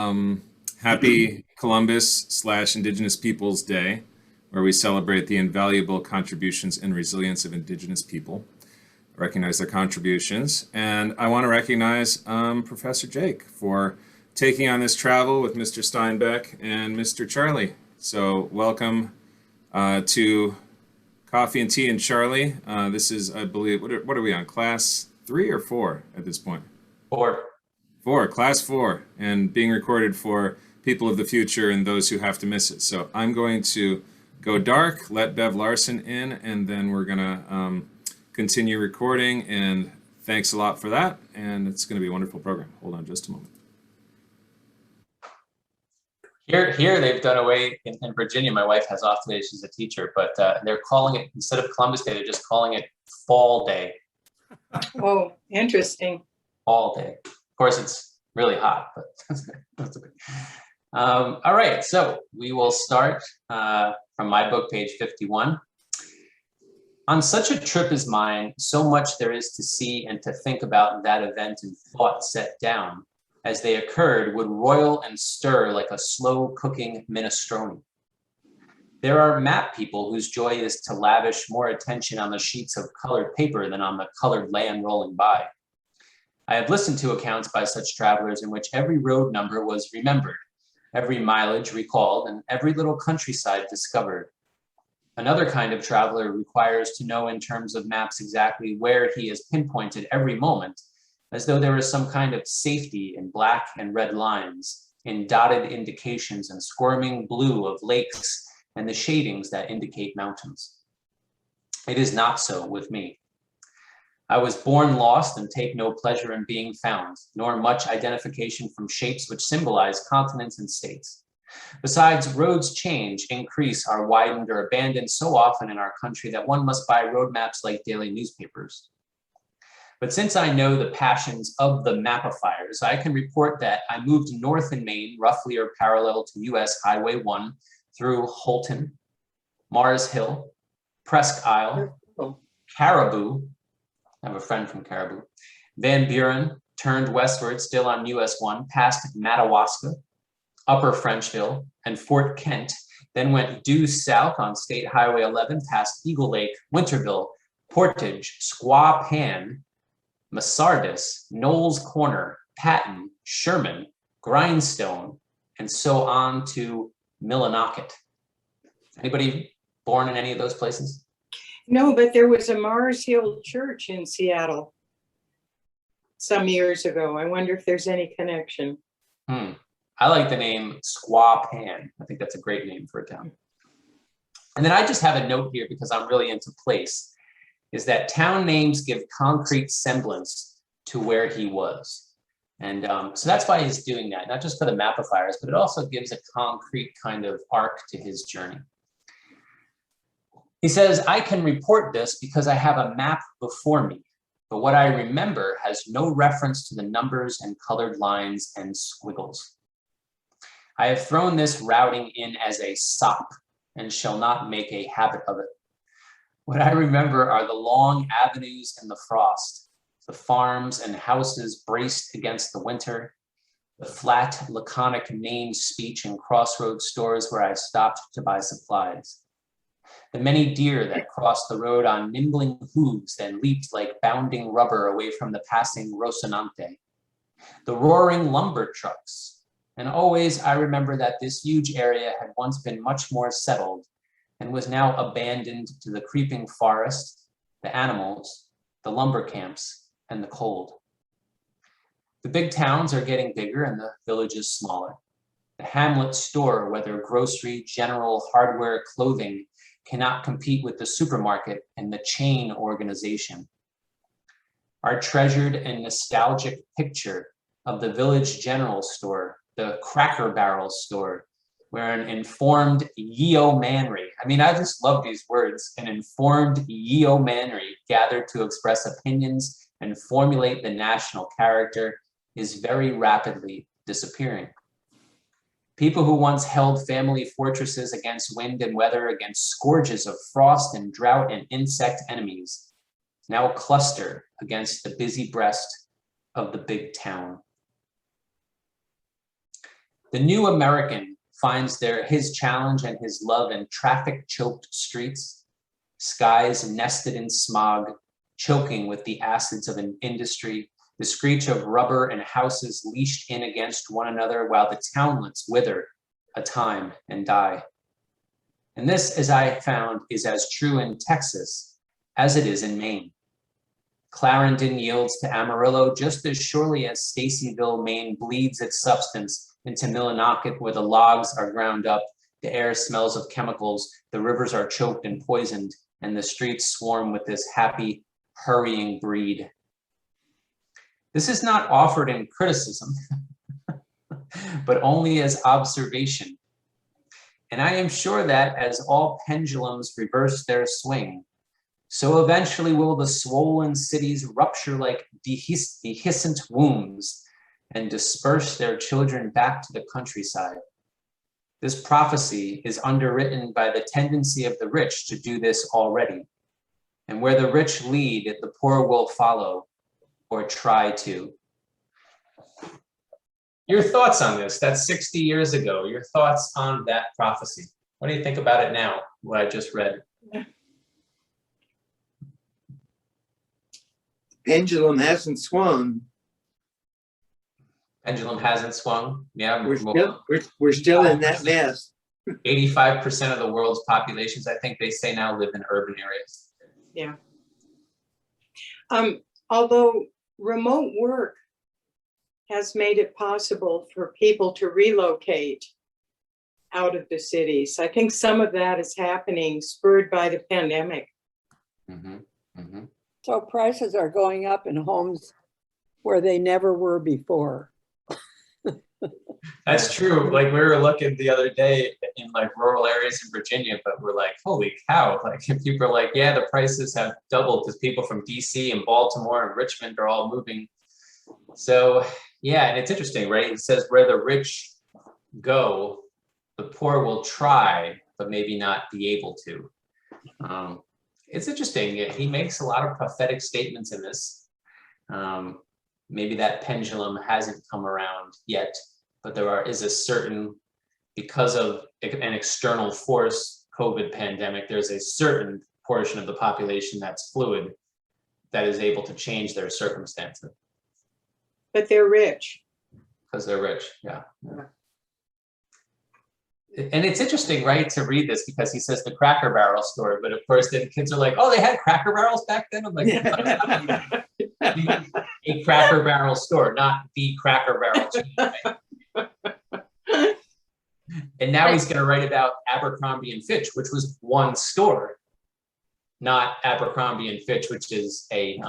Um, Happy Columbus/Indigenous Peoples Day, where we celebrate the invaluable contributions and resilience of Indigenous people, recognize their contributions. And I want to recognize Professor Jake for taking on this travel with Mr. Steinbeck and Mr. Charley. So welcome to Coffee and Tea and Charley. This is, I believe, what are we on, class 3 or 4 at this point? Or Class 4, and being recorded for people of the future and those who have to miss it. So I'm going to go dark, let Bev Larson in, and then we're gonna continue recording. And thanks a lot for that. And it's going to be a wonderful program. Hold on just a moment. here they've done away in Virginia. My wife has off today; she's a teacher, but they're calling it, instead of Columbus Day, they're just calling it Fall Day. Oh, interesting. Fall Day. Of course, it's really hot, but that's okay. All right, so we will start from my book, page 51. On such a trip as mine, so much there is to see and to think about that event and thought set down as they occurred would roil and stir like a slow cooking minestrone. There are map people whose joy is to lavish more attention on the sheets of colored paper than on the colored land rolling by. I have listened to accounts by such travelers in which every road number was remembered, every mileage recalled, and every little countryside discovered. Another kind of traveler requires to know in terms of maps exactly where he is pinpointed every moment, as though there is some kind of safety in black and red lines, in dotted indications and squirming blue of lakes and the shadings that indicate mountains. It is not so with me. I was born lost and take no pleasure in being found, nor much identification from shapes which symbolize continents and states. Besides, roads change, increase, are widened or abandoned so often in our country that one must buy road maps like daily newspapers. But since I know the passions of the mapifiers, I can report that I moved north in Maine, roughly or parallel to US Highway 1, through Holton, Mars Hill, Presque Isle, Caribou, I have a friend from Caribou, Van Buren, turned westward, still on US 1, past Madawaska, Upper Frenchville, and Fort Kent, then went due south on State Highway 11, past Eagle Lake, Winterville, Portage, Squaw Pan, Masardis, Knowles Corner, Patton, Sherman, Grindstone, and so on to Millinocket. Anybody born in any of those places? No, but there was a Mars Hill Church in Seattle some years ago. I wonder if there's any connection. I like the name Squaw Pan. I think that's a great name for a town. And then I just have a note here because I'm really into place, is that town names give concrete semblance to where he was. And so that's why he's doing that, not just for the mapifiers, but it also gives a concrete kind of arc to his journey. He says, I can report this because I have a map before me, but what I remember has no reference to the numbers and colored lines and squiggles. I have thrown this routing in as a sop and shall not make a habit of it. What I remember are the long avenues in the frost, the farms and houses braced against the winter, the flat, laconic Maine speech in crossroads stores where I stopped to buy supplies, the many deer that crossed the road on nimbling hooves and leaped like bounding rubber away from the passing Rocinante, the roaring lumber trucks. And always I remember that this huge area had once been much more settled and was now abandoned to the creeping forest, the animals, the lumber camps, and the cold. The big towns are getting bigger and the villages smaller. The hamlet store, whether grocery, general, hardware, clothing, cannot compete with the supermarket and the chain organization. Our treasured and nostalgic picture of the village general store, the Cracker Barrel store, where an informed yeomanry, I mean, I just love these words, an informed yeomanry gathered to express opinions and formulate the national character is very rapidly disappearing. People who once held family fortresses against wind and weather, against scourges of frost and drought and insect enemies, now cluster against the busy breast of the big town. The new American finds his challenge and his love in traffic-choked streets, skies nested in smog, choking with the acids of an industry, the screech of rubber and houses leashed in against one another while the townlets wither a time and die. And this, as I found, is as true in Texas as it is in Maine. Clarendon yields to Amarillo just as surely as Stacyville, Maine bleeds its substance into Millinocket, where the logs are ground up, the air smells of chemicals, the rivers are choked and poisoned, and the streets swarm with this happy, hurrying breed. This is not offered in criticism, but only as observation. And I am sure that as all pendulums reverse their swing, so eventually will the swollen cities rupture like dehiscent wombs and disperse their children back to the countryside. This prophecy is underwritten by the tendency of the rich to do this already. And where the rich lead, the poor will follow or try to. Your thoughts on this? That's 60 years ago. Your thoughts on that prophecy? What do you think about it now, what I just read? Pendulum hasn't swung. Pendulum hasn't swung. Yeah, We're still in that mess. 85% of the world's populations, I think they say now, live in urban areas. Yeah. Although remote work has made it possible for people to relocate out of the cities. I think some of that is happening, spurred by the pandemic. Mm-hmm. Mm-hmm. So prices are going up in homes where they never were before. That's true. Like, we were looking the other day in like rural areas in Virginia, but we're like, holy cow. Like, people are like, yeah, the prices have doubled because people from DC and Baltimore and Richmond are all moving. So yeah, and it's interesting, right? It says where the rich go, the poor will try, but maybe not be able to. It's interesting. He makes a lot of prophetic statements in this. Maybe that pendulum hasn't come around yet, but there is a certain, because of an external force, COVID pandemic, there's a certain portion of the population that's fluid, that is able to change their circumstances. But they're rich. Because they're rich, yeah. And it's interesting, right, to read this, because he says the Cracker Barrel store, but of course then kids are like, oh, they had Cracker Barrels back then? I'm like, a Cracker Barrel store, not the Cracker Barrel chain, right? And now he's gonna write about Abercrombie and Fitch, which was one store, not Abercrombie and Fitch, which is a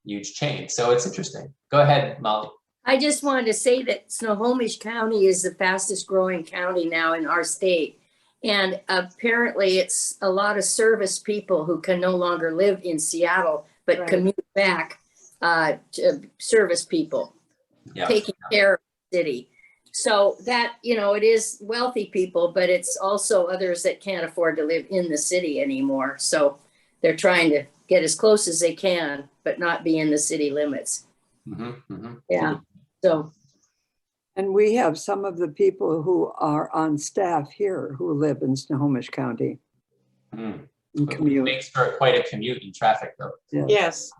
huge chain. So it's interesting. Go ahead, Molly. I just wanted to say that Snohomish County is the fastest growing county now in our state. And apparently it's a lot of service people who can no longer live in Seattle, but Right. commute back to service people, Yeah. taking care of the city. So that, it is wealthy people, but it's also others that can't afford to live in the city anymore. So they're trying to get as close as they can, but not be in the city limits. Mm-hmm, mm-hmm. Yeah. So, And we have some of the people who are on staff here who live in Snohomish County Mm. and It commute. makes for quite a commute in traffic, though. Yes.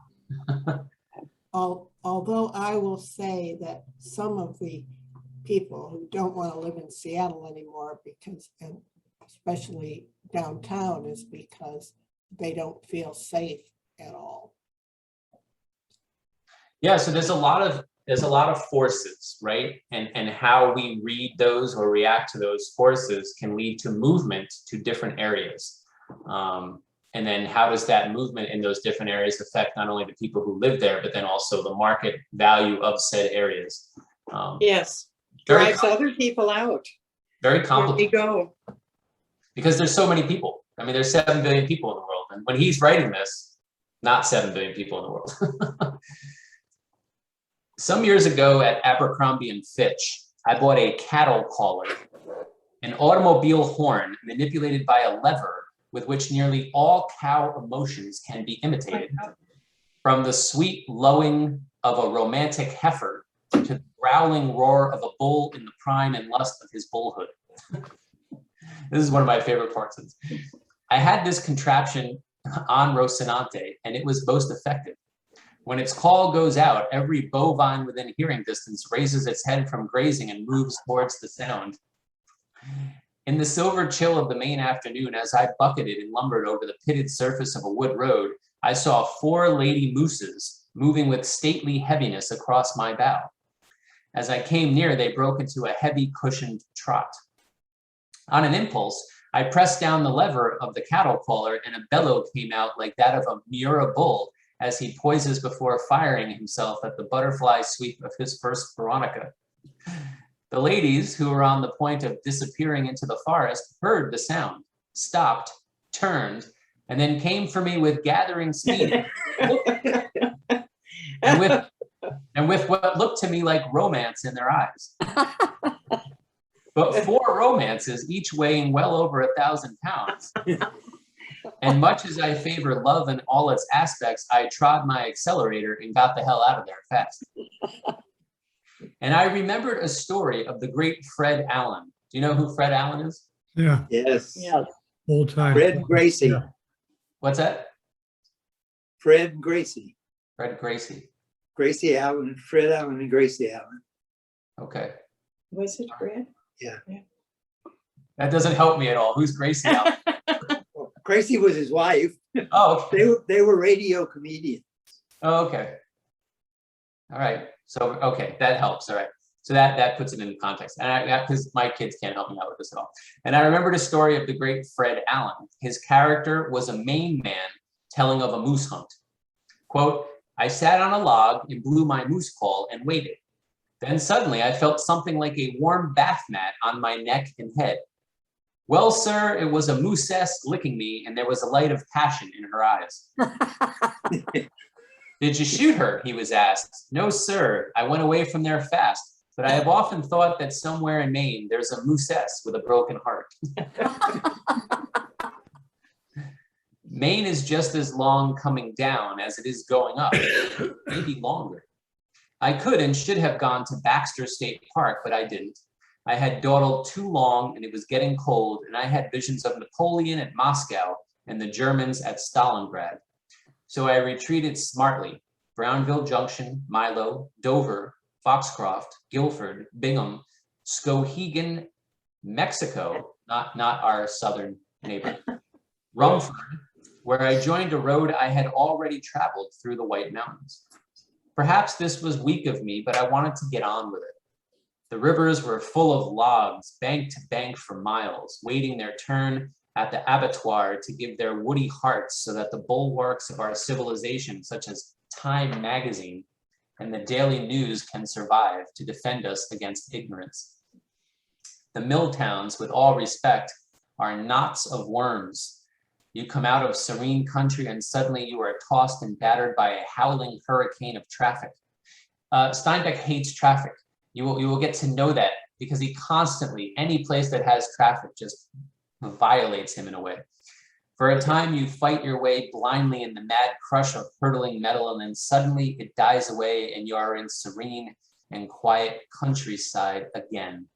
Although I will say that some of the people who don't want to live in Seattle anymore, because, and especially downtown, is because they don't feel safe at all. Yeah, so there's a lot of forces, right? And how we read those or react to those forces can lead to movement to different areas. And then how does that movement in those different areas affect not only the people who live there, but then also the market value of said areas? Yes. Very Drives other people out. Very Here we complicated, go. because there's so many people. I mean, there's 7 billion people in the world. And when he's writing this, not 7 billion people in the world. Some years ago at Abercrombie and Fitch, I bought a cattle caller, an automobile horn manipulated by a lever with which nearly all cow emotions can be imitated, from the sweet lowing of a romantic heifer to the growling roar of a bull in the prime and lust of his bullhood. This is one of my favorite parts of this. I had this contraption on Rocinante, and it was most effective. When its call goes out, every bovine within hearing distance raises its head from grazing and moves towards the sound. In the silver chill of the Maine afternoon, as I bucketed and lumbered over the pitted surface of a wood road, I saw 4 lady mooses moving with stately heaviness across my bow. As I came near, they broke into a heavy cushioned trot. On an impulse, I pressed down the lever of the cattle caller, and a bellow came out like that of a Miura bull as he poises before firing himself at the butterfly sweep of his first Veronica. The ladies, who were on the point of disappearing into the forest, heard the sound, stopped, turned, and then came for me with gathering speed, and with what looked to me like romance in their eyes. But 4 romances, each weighing well over 1,000 pounds. And much as I favor love in all its aspects, I trod my accelerator and got the hell out of there fast. And I remembered a story of the great Fred Allen. Do you know who Fred Allen is? Yeah, Yes. Yes. old time. Fred Gracie. Yeah. What's that? Fred Gracie. Fred Gracie. Gracie Allen, Fred Allen, and Gracie Allen. Okay. Was it Fred? That doesn't help me at all. Who's Gracie Allen? Well, Gracie was his wife. Oh, okay. They were radio comedians. Oh, okay. All right. So, okay, that helps. All right. So that puts it into context. And because my kids can't help me out with this at all. And I remembered a story of the great Fred Allen. His character was a Maine man telling of a moose hunt. Quote, I sat on a log and blew my moose call and waited. Then suddenly I felt something like a warm bath mat on my neck and head. Well, sir, it was a moosess licking me, and there was a light of passion in her eyes. Did you shoot her? He was asked. No, sir. I went away from there fast, but I have often thought that somewhere in Maine there's a moosess with a broken heart. Maine is just as long coming down as it is going up, maybe longer. I could and should have gone to Baxter State Park, but I didn't. I had dawdled too long, and it was getting cold, and I had visions of Napoleon at Moscow and the Germans at Stalingrad. So I retreated smartly. Brownville Junction, Milo, Dover, Foxcroft, Guilford, Bingham, Skowhegan, Mexico, not our southern neighbor, Rumford, where I joined a road I had already traveled through the White Mountains. Perhaps this was weak of me, but I wanted to get on with it. The rivers were full of logs, bank to bank for miles, waiting their turn at the abattoir to give their woody hearts so that the bulwarks of our civilization, such as Time magazine and the Daily News, can survive to defend us against ignorance. The mill towns, with all respect, are knots of worms. You come out of serene country and suddenly you are tossed and battered by a howling hurricane of traffic. Steinbeck hates traffic. You will get to know that because he constantly, any place that has traffic just violates him in a way. For a time, you fight your way blindly in the mad crush of hurtling metal, and then suddenly it dies away and you are in serene and quiet countryside again.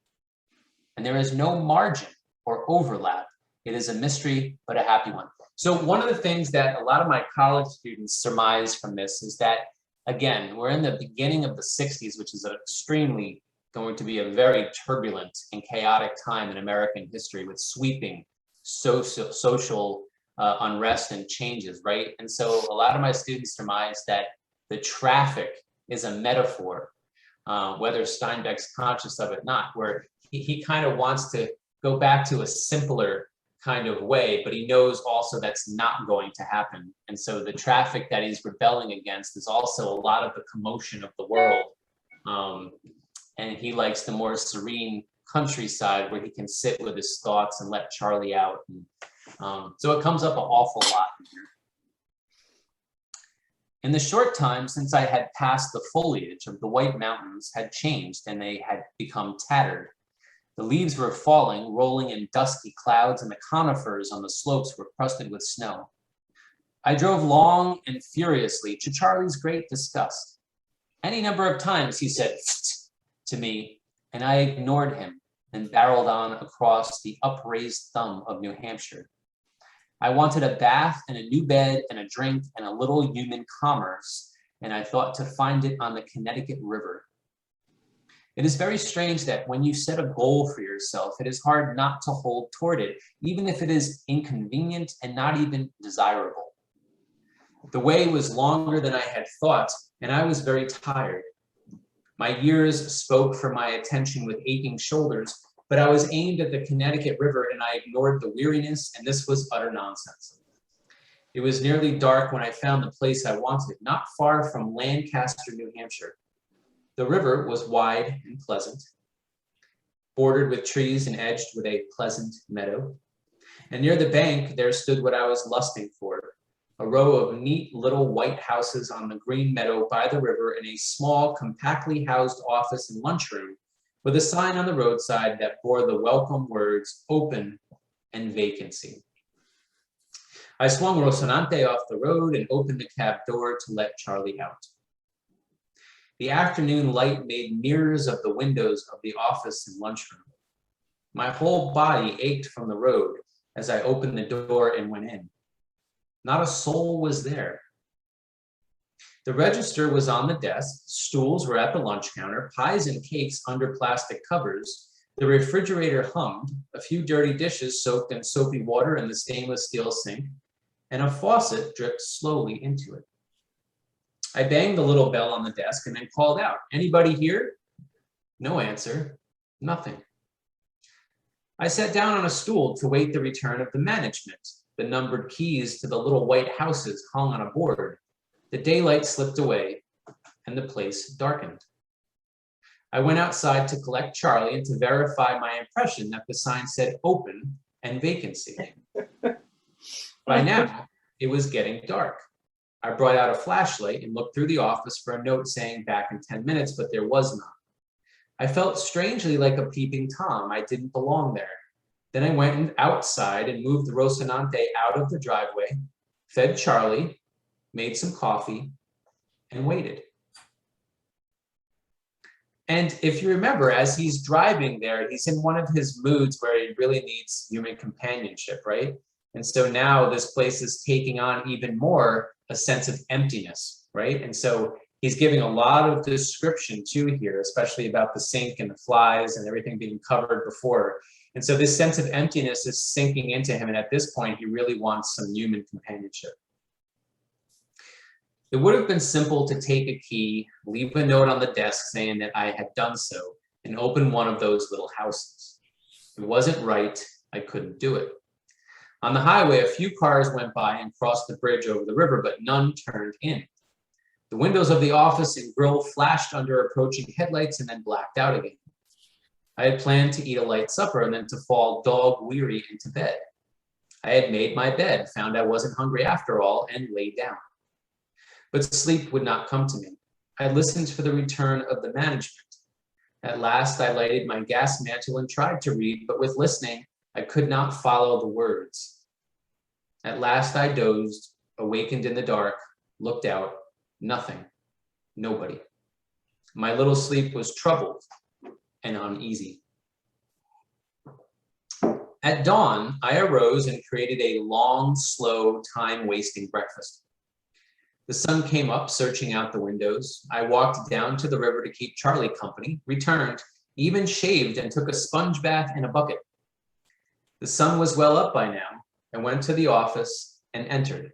And there is no margin or overlap. It is a mystery, but a happy one. So one of the things that a lot of my college students surmise from this is that, again, we're in the beginning of the 60s, which is extremely going to be a very turbulent and chaotic time in American history with sweeping social unrest and changes, right? And so a lot of my students surmise that the traffic is a metaphor, whether Steinbeck's conscious of it or not, where he kind of wants to go back to a simpler kind of way, but he knows also that's not going to happen. And so the traffic that he's rebelling against is also a lot of the commotion of the world. And he likes the more serene countryside where he can sit with his thoughts and let Charley out. And, so it comes up an awful lot here. In the short time since I had passed, the foliage of the White Mountains had changed and they had become tattered. The leaves were falling, rolling in dusky clouds, and the conifers on the slopes were crusted with snow. I drove long and furiously, to Charley's great disgust. Any number of times he said to me, and I ignored him and barreled on across the upraised thumb of New Hampshire. I wanted a bath and a new bed and a drink and a little human commerce, and I thought to find it on the Connecticut River. It is very strange that when you set a goal for yourself, it is hard not to hold toward it, even if it is inconvenient and not even desirable. The way was longer than I had thought, and I was very tired. My years spoke for my attention with aching shoulders, but I was aimed at the Connecticut River and I ignored the weariness, and this was utter nonsense. It was nearly dark when I found the place I wanted, not far from Lancaster, New Hampshire. The river was wide and pleasant, bordered with trees and edged with a pleasant meadow. And near the bank, there stood what I was lusting for, a row of neat little white houses on the green meadow by the river and a small, compactly housed office and lunchroom with a sign on the roadside that bore the welcome words, open and vacancy. I swung Rocinante off the road and opened the cab door to let Charley out. The afternoon light made mirrors of the windows of the office and lunchroom. My whole body ached from the road as I opened the door and went in. Not a soul was there. The register was on the desk, stools were at the lunch counter, pies and cakes under plastic covers. The refrigerator hummed, a few dirty dishes soaked in soapy water in the stainless steel sink, and a faucet dripped slowly into it. I banged the little bell on the desk and then called out, "Anybody here?" No answer, nothing. I sat down on a stool to wait the return of the management. The numbered keys to the little white houses hung on a board. The daylight slipped away and the place darkened. I went outside to collect Charley and to verify my impression that the sign said open and vacancy. By now, it was getting dark. I brought out a flashlight and looked through the office for a note saying back in 10 minutes, but there was none. I felt strangely like a peeping Tom. I didn't belong there. Then I went outside and moved Rocinante out of the driveway, fed Charley, made some coffee, and waited. And if you remember, as he's driving there, he's in one of his moods where he really needs human companionship, right? And so now this place is taking on even more a sense of emptiness, right? And so he's giving a lot of description too here, especially about the sink and the flies and everything being covered before. And so this sense of emptiness is sinking into him. And at this point, he really wants some human companionship. It would have been simple to take a key, leave a note on the desk saying that I had done so, and open one of those little houses. It wasn't right. I couldn't do it. On the highway, a few cars went by and crossed the bridge over the river, but none turned in. The windows of the office and grill flashed under approaching headlights and then blacked out again. I had planned to eat a light supper and then to fall dog-weary into bed. I had made my bed, found I wasn't hungry after all, and laid down. But sleep would not come to me. I listened for the return of the management. At last, I lighted my gas mantle and tried to read, but with listening, I could not follow the words. At last, I dozed, awakened in the dark, looked out, nothing, nobody. My little sleep was troubled and uneasy. At dawn, I arose and created a long, slow, time-wasting breakfast. The sun came up, searching out the windows. I walked down to the river to keep Charley company, returned, even shaved and took a sponge bath in a bucket. The sun was well up by now. I went to the office and entered.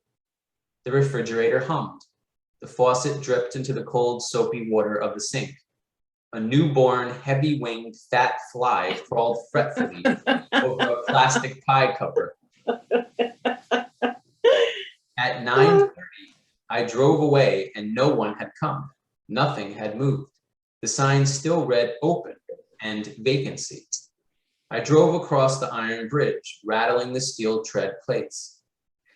The refrigerator hummed. The faucet dripped into the cold, soapy water of the sink. A newborn, heavy-winged, fat fly crawled fretfully over a plastic pie cover. At 9:30, I drove away and no one had come. Nothing had moved. The sign still read open and vacancy. I drove across the iron bridge, rattling the steel tread plates.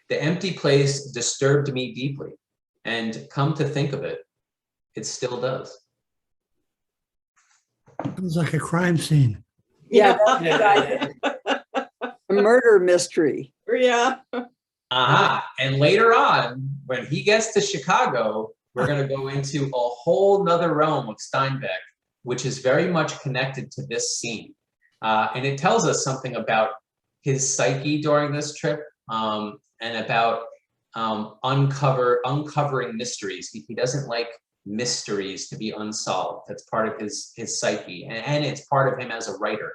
The empty place disturbed me deeply, and come to think of it, it still does. It was like a crime scene. Yeah, that's right. A murder mystery. Yeah. And later on, when he gets to Chicago, we're going to go into a whole nother realm of Steinbeck, which is very much connected to this scene. And it tells us something about his psyche during this trip, and about uncovering mysteries. He doesn't like mysteries to be unsolved. That's part of his psyche, and it's part of him as a writer.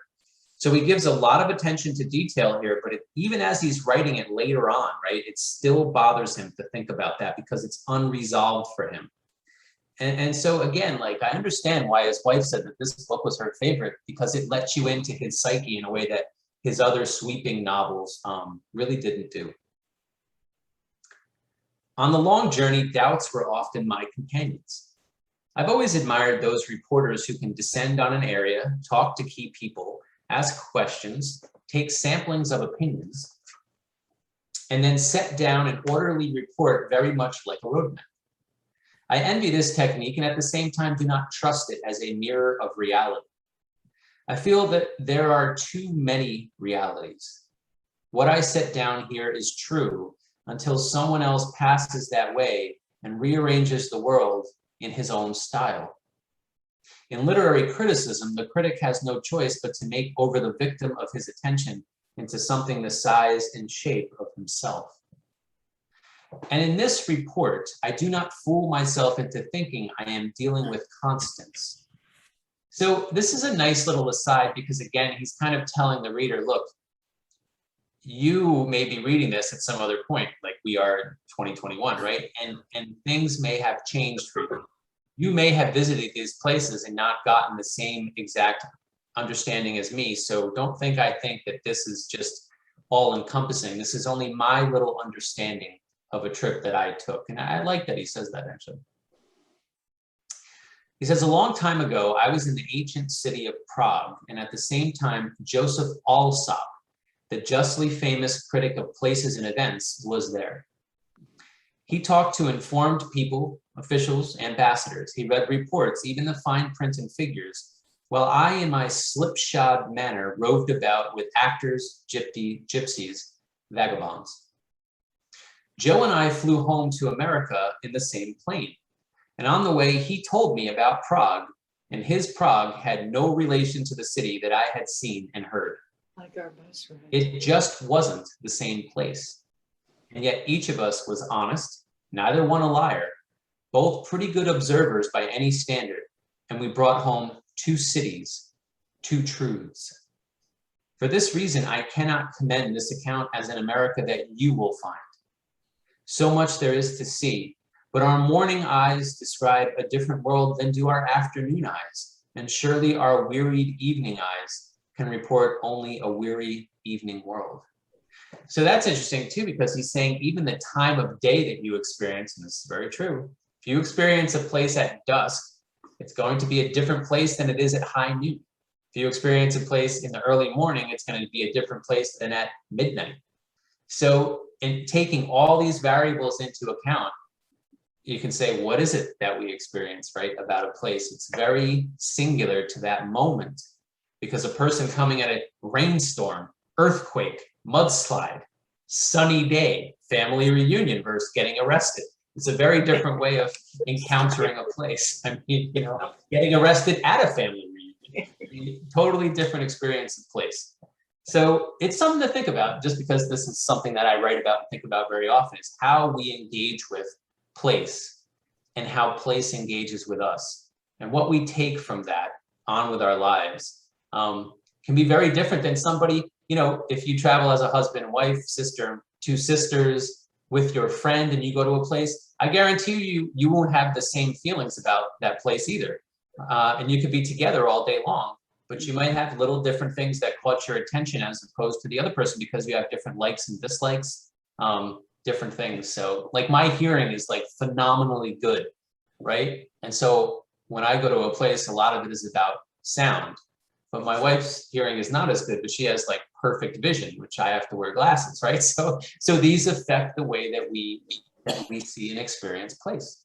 So he gives a lot of attention to detail here, but even as he's writing it later on, right, it still bothers him to think about that because it's unresolved for him. And so again, like, I understand why his wife said that this book was her favorite, because it lets you into his psyche in a way that his other sweeping novels really didn't do. On the long journey, doubts were often my companions. I've always admired those reporters who can descend on an area, talk to key people, ask questions, take samplings of opinions, and then set down an orderly report very much like a roadmap. I envy this technique and at the same time do not trust it as a mirror of reality. I feel that there are too many realities. What I set down here is true until someone else passes that way and rearranges the world in his own style. In literary criticism, the critic has no choice but to make over the victim of his attention into something the size and shape of himself. And in this report, I do not fool myself into thinking I am dealing with constants. So this is a nice little aside because, again, he's kind of telling the reader, look, you may be reading this at some other point, like we are in 2021, right? And things may have changed for you. You may have visited these places and not gotten the same exact understanding as me. So don't think I think that this is just all encompassing. This is only my little understanding of a trip that I took. And I like that he says that, actually. He says, a long time ago, I was in the ancient city of Prague, and at the same time, Joseph Alsop, the justly famous critic of places and events, was there. He talked to informed people, officials, ambassadors. He read reports, even the fine print and figures, while I, in my slipshod manner, roved about with actors, gypsies, vagabonds. Joe and I flew home to America in the same plane. And on the way, he told me about Prague, and his Prague had no relation to the city that I had seen and heard. Like our bus ride. It just wasn't the same place. And yet each of us was honest, neither one a liar, both pretty good observers by any standard. And we brought home two cities, two truths. For this reason, I cannot commend this account as an America that you will find. So much there is to see, but our morning eyes describe a different world than do our afternoon eyes, and surely our wearied evening eyes can report only a weary evening world. So that's interesting too, because he's saying even the time of day that you experience, and this is very true, if you experience a place at dusk, it's going to be a different place than it is at high noon. If you experience a place in the early morning, it's going to be a different place than at midnight. So in taking all these variables into account, you can say, what is it that we experience, right, about a place? It's very singular to that moment, because a person coming at a rainstorm, earthquake, mudslide, sunny day, family reunion versus getting arrested. It's a very different way of encountering a place. I mean, you know, getting arrested at a family reunion, totally different experience of place. So it's something to think about, just because this is something that I write about and think about very often, is how we engage with place and how place engages with us. And what we take from that on with our lives can be very different than somebody, you know, if you travel as a husband, wife, sister, two sisters with your friend and you go to a place, I guarantee you won't have the same feelings about that place either. And you could be together all day long, but you might have little different things that caught your attention as opposed to the other person, because you have different likes and dislikes, different things. So like my hearing is like phenomenally good, right? And so when I go to a place, a lot of it is about sound, but my wife's hearing is not as good, but she has like perfect vision, which I have to wear glasses, right? So these affect the way that we see and experience place.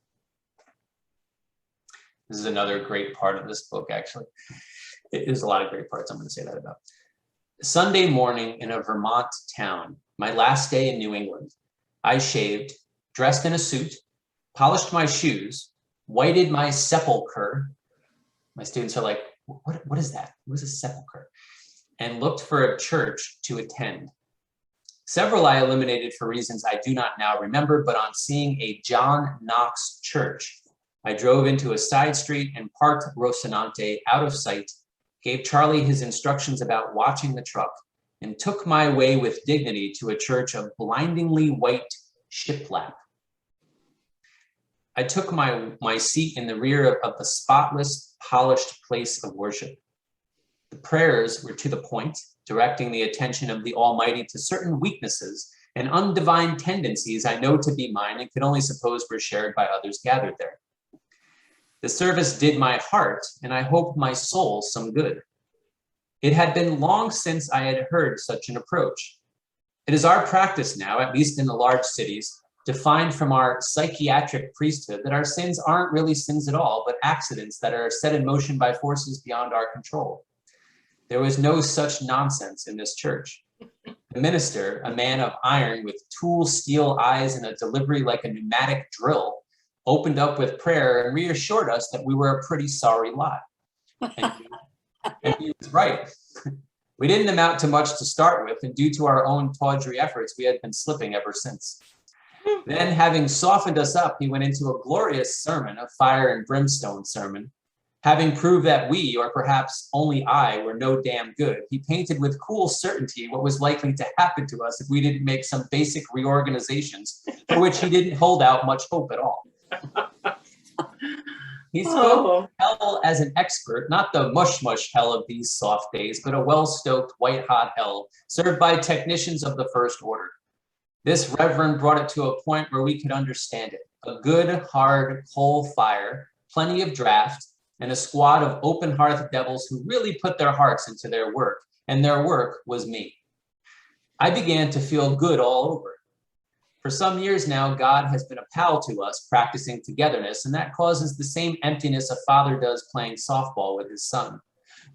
This is another great part of this book, actually. There's a lot of great parts I'm going to say that about. Sunday morning in a Vermont town, my last day in New England, I shaved, dressed in a suit, polished my shoes, whited my sepulcher. My students are like, what is that? What is a sepulcher? And looked for a church to attend. Several I eliminated for reasons I do not now remember, but on seeing a John Knox church, I drove into a side street and parked Rocinante out of sight, gave Charlie his instructions about watching the truck, and took my way with dignity to a church of blindingly white shiplap. I took my seat in the rear of the spotless, polished place of worship. The prayers were to the point, directing the attention of the Almighty to certain weaknesses and undivine tendencies I know to be mine and could only suppose were shared by others gathered there. The service did my heart, and I hope my soul, some good. It had been long since I had heard such an approach. It is our practice now, at least in the large cities, to find from our psychiatric priesthood that our sins aren't really sins at all, but accidents that are set in motion by forces beyond our control. There was no such nonsense in this church. The minister, a man of iron with tool steel eyes and a delivery like a pneumatic drill, opened up with prayer and reassured us that we were a pretty sorry lot. And he was right. We didn't amount to much to start with, and due to our own tawdry efforts, we had been slipping ever since. Then, having softened us up, he went into a glorious sermon, a fire and brimstone sermon. Having proved that we, or perhaps only I, were no damn good, he painted with cool certainty what was likely to happen to us if we didn't make some basic reorganizations, for which he didn't hold out much hope at all. He spoke of hell as an expert, not the mush hell of these soft days, but a well-stoked, white-hot hell served by technicians of the first order. This reverend brought it to a point where we could understand it. A good, hard coal fire, plenty of draft, and a squad of open hearth devils who really put their hearts into their work, and their work was me. I began to feel good all over. For some years now, God has been a pal to us, practicing togetherness, and that causes the same emptiness a father does playing softball with his son.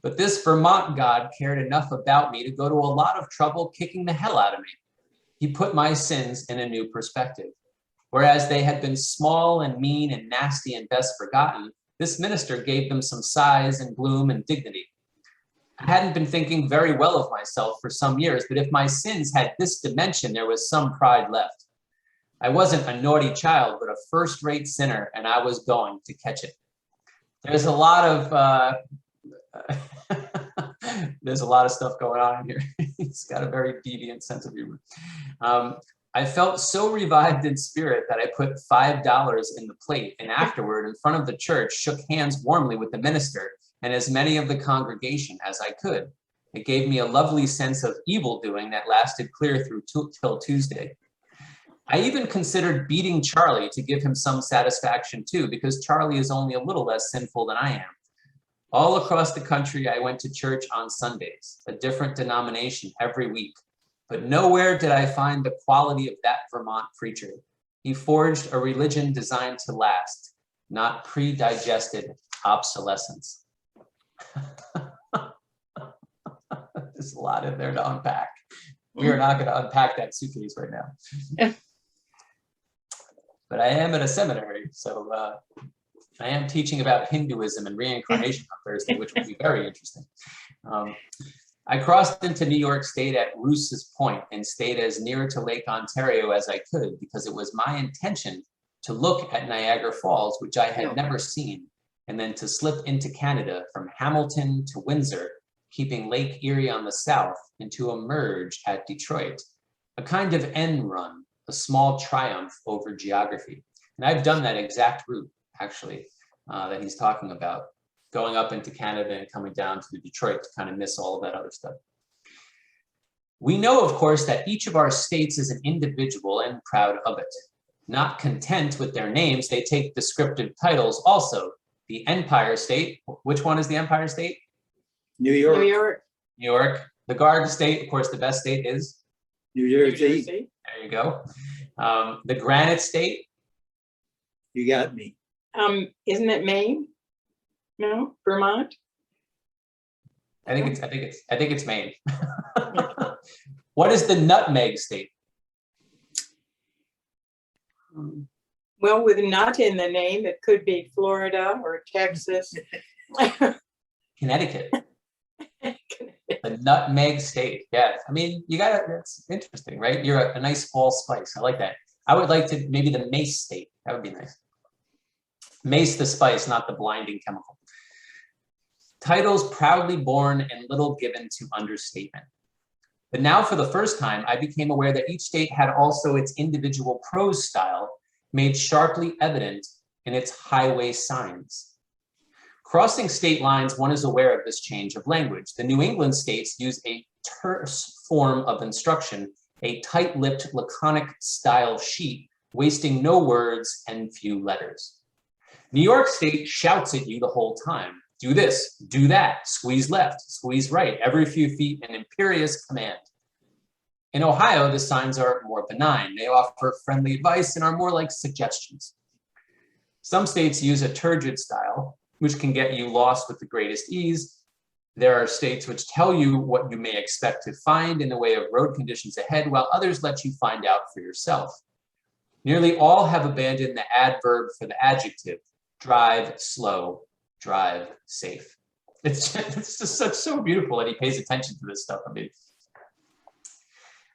But this Vermont God cared enough about me to go to a lot of trouble kicking the hell out of me. He put my sins in a new perspective. Whereas they had been small and mean and nasty and best forgotten, this minister gave them some size and bloom and dignity. I hadn't been thinking very well of myself for some years, but if my sins had this dimension, there was some pride left. I wasn't a naughty child, but a first-rate sinner, and I was going to catch it. There's a lot of there's a lot of stuff going on in here. He's got a very deviant sense of humor. I felt so revived in spirit that I put $5 in the plate, and afterward, in front of the church, shook hands warmly with the minister and as many of the congregation as I could. It gave me a lovely sense of evil-doing that lasted clear through till Tuesday. I even considered beating Charlie to give him some satisfaction too, because Charlie is only a little less sinful than I am. All across the country, I went to church on Sundays, a different denomination every week. But nowhere did I find the quality of that Vermont preacher. He forged a religion designed to last, not pre-digested obsolescence. There's a lot in there to unpack. We are not going to unpack that suitcase right now. But I am at a seminary, so I am teaching about Hinduism and reincarnation on Thursday, which will be very interesting. I crossed into New York State at Rouse's Point and stayed as near to Lake Ontario as I could because it was my intention to look at Niagara Falls, which I had never seen, and then to slip into Canada from Hamilton to Windsor, keeping Lake Erie on the south, and to emerge at Detroit, a kind of end run, a small triumph over geography. And I've done that exact route, actually, that he's talking about, going up into Canada and coming down to Detroit to kind of miss all of that other stuff. We know, of course, that each of our states is an individual and proud of it. Not content with their names, they take descriptive titles also. The Empire State, which one is the Empire State? New York. New York. New York. The Garden State, of course, the best state is? New New Jersey. Jersey. There you go. The Granite State. You got me. Isn't it Maine? No, Vermont? I think it's Maine. What is the Nutmeg State? Well, with nut in the name, it could be Florida or Texas. Connecticut, the nutmeg state. Yeah, I mean, you gotta, that's interesting, right? You're a nice fall spice. I like that. I would like to, maybe the mace state. That would be nice. Mace the spice, not the blinding chemical. Titles proudly born and little given to understatement. But now for the first time, I became aware that each state had also its individual prose style made sharply evident in its highway signs. Crossing state lines, one is aware of this change of language. The New England states use a terse form of instruction, a tight-lipped, laconic style sheet, wasting no words and few letters. New York State shouts at you the whole time. Do this, do that, squeeze left, squeeze right, every few feet, an imperious command. In Ohio, the signs are more benign. They offer friendly advice and are more like suggestions. Some states use a turgid style, which can get you lost with the greatest ease. There are states which tell you what you may expect to find in the way of road conditions ahead, while others let you find out for yourself. Nearly all have abandoned the adverb for the adjective. Drive slow, drive safe. It's just so beautiful that he pays attention to this stuff. I mean,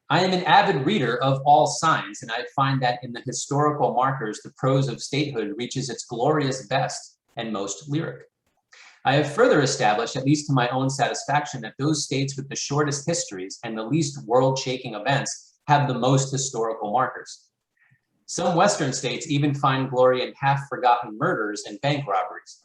I am an avid reader of all signs, and I find that in the historical markers, the prose of statehood reaches its glorious best and most lyric. I have further established, at least to my own satisfaction, that those states with the shortest histories and the least world-shaking events have the most historical markers. Some Western states even find glory in half-forgotten murders and bank robberies.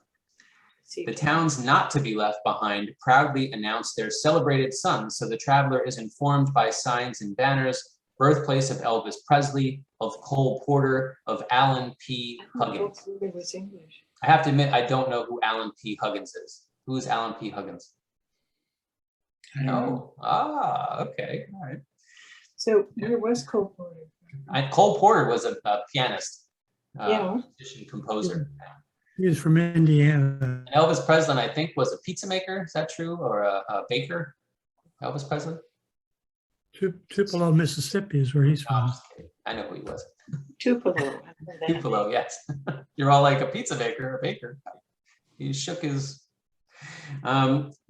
The towns not to be left behind proudly announce their celebrated sons, so the traveler is informed by signs and banners, birthplace of Elvis Presley, of Cole Porter, of Alan P. Huggins. It was English. I have to admit, I don't know who Alan P. Huggins is. Who is Alan P. Huggins? No. Ah, okay. All right. So where was Cole Porter? Cole Porter was a pianist, Yeah. musician, composer. He was from Indiana. And Elvis Presley, I think, was a pizza maker. Is that true? Or a baker? Elvis Presley? Tupelo, Mississippi is where he's No, I'm from. just kidding. I know who he was. Tupelo. Tupelo, yes. You're all like a pizza maker, a baker. He shook his.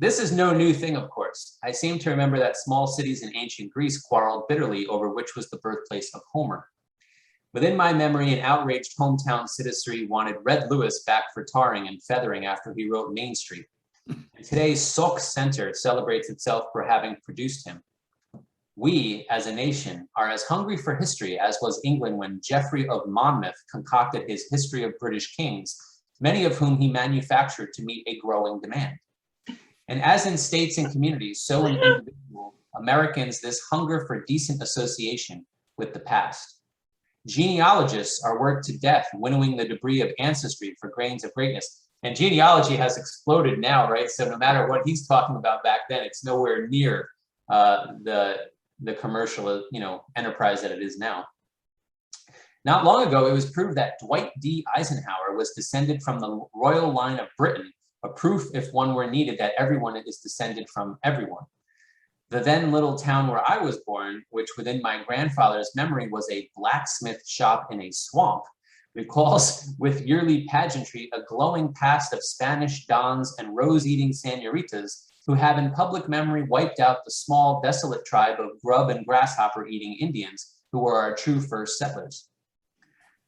This is no new thing, of course. I seem to remember that small cities in ancient Greece quarreled bitterly over which was the birthplace of Homer. Within my memory, an outraged hometown citizenry wanted Red Lewis back for tarring and feathering after he wrote Main Street. And today's Sauk Center celebrates itself for having produced him. We, as a nation, are as hungry for history as was England when Geoffrey of Monmouth concocted his History of British Kings, many of whom he manufactured to meet a growing demand. And as in states and communities, so in individual Americans, this hunger for decent association with the past. Genealogists are worked to death winnowing the debris of ancestry for grains of greatness. And genealogy has exploded now, right? So no matter what he's talking about back then, it's nowhere near the commercial, enterprise that it is now. Not long ago, it was proved that Dwight D. Eisenhower was descended from the royal line of Britain, a proof, if one were needed, that everyone is descended from everyone. The then little town where I was born, which within my grandfather's memory was a blacksmith shop in a swamp, recalls with yearly pageantry a glowing past of Spanish dons and rose-eating senoritas who have in public memory wiped out the small, desolate tribe of grub and grasshopper-eating Indians who were our true first settlers.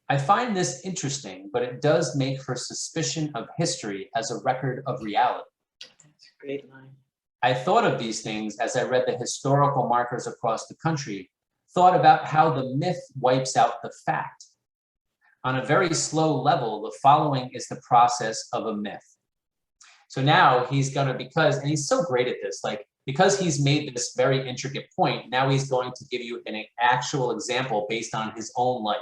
I find this interesting, but it does make for suspicion of history as a record of reality. That's a great line. I thought of these things as I read the historical markers across the country, thought about how the myth wipes out the fact. On a very slow level, the following is the process of a myth. So now he's gonna, and he's so great at this, because he's made this very intricate point, now he's going to give you an actual example based on his own life.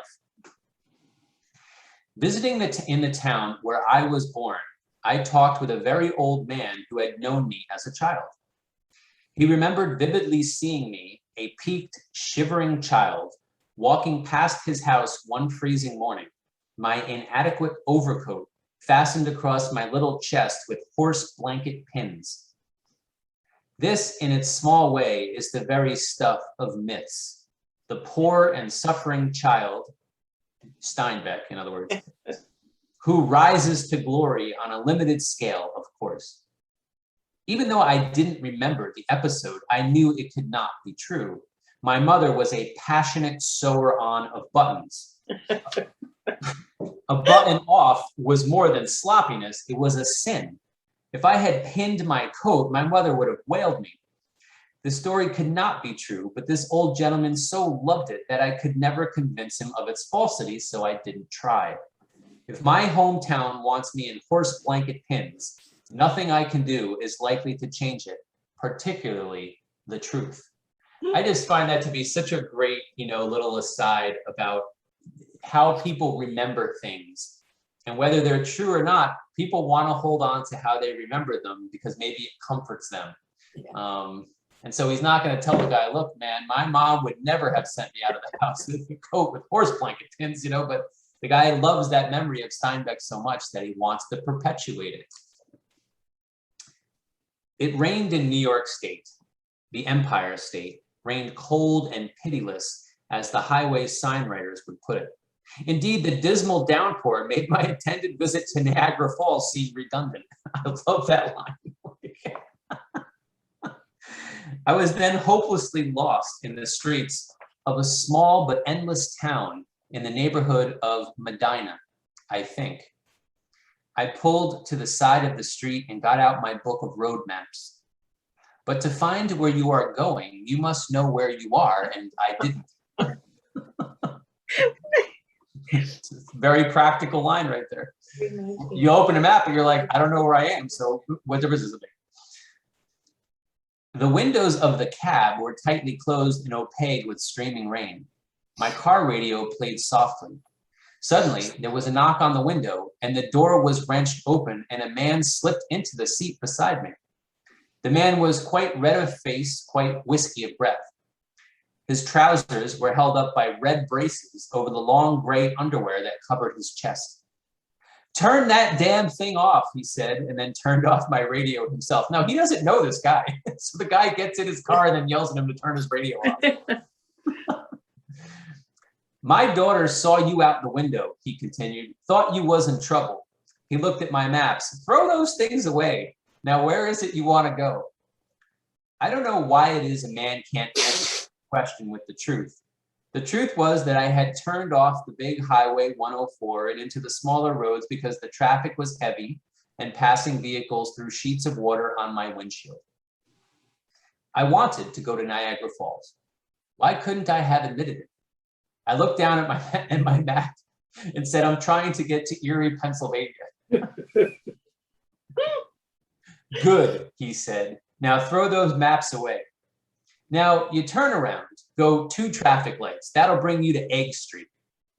Visiting in the town where I was born, I talked with a very old man who had known me as a child. He remembered vividly seeing me, a peaked, shivering child, walking past his house one freezing morning, my inadequate overcoat fastened across my little chest with horse blanket pins. This, in its small way, is the very stuff of myths. The poor and suffering child, Steinbeck, in other words, who rises to glory on a limited scale, of course. Even though I didn't remember the episode, I knew it could not be true. My mother was a passionate sewer on of buttons. A button off was more than sloppiness, it was a sin. If I had pinned my coat, my mother would have wailed me. The story could not be true, but this old gentleman so loved it that I could never convince him of its falsity, so I didn't try. If my hometown wants me in horse blanket pins, nothing I can do is likely to change it, particularly the truth. I just find that to be such a great, little aside about how people remember things. And whether they're true or not, people want to hold on to how they remember them because maybe it comforts them. Yeah. And so he's not going to tell the guy, look, man, my mom would never have sent me out of the house with a coat with horse blanket pins, but the guy loves that memory of Steinbeck so much that he wants to perpetuate it. It rained in New York State, the Empire State, rained cold and pitiless, as the highway sign writers would put it. Indeed, the dismal downpour made my intended visit to Niagara Falls seem redundant. I love that line. I was then hopelessly lost in the streets of a small but endless town in the neighborhood of Medina, I think. I pulled to the side of the street and got out my book of road maps. But to find where you are going, you must know where you are, and I didn't. It's a very practical line right there. You open a map and you're like, I don't know where I am, so what difference does it make? The windows of the cab were tightly closed and opaque with streaming rain. My car radio played softly. Suddenly, there was a knock on the window, and the door was wrenched open, and a man slipped into the seat beside me. The man was quite red of face, quite whiskey of breath. His trousers were held up by red braces over the long gray underwear that covered his chest. Turn that damn thing off, he said, and then turned off my radio himself. Now, he doesn't know this guy. So the guy gets in his car and then yells at him to turn his radio off. My daughter saw you out the window, he continued, thought you was in trouble. He looked at my maps. Throw those things away. Now, where is it you want to go? I don't know why it is a man can't answer the question with the truth. The truth was that I had turned off the big highway 104 and into the smaller roads because the traffic was heavy and passing vehicles through sheets of water on my windshield. I wanted to go to Niagara Falls. Why couldn't I have admitted it? I looked down at my map and said, I'm trying to get to Erie, Pennsylvania. Good, he said. Now throw those maps away. Now you turn around, go 2 traffic lights. That'll bring you to Egg Street.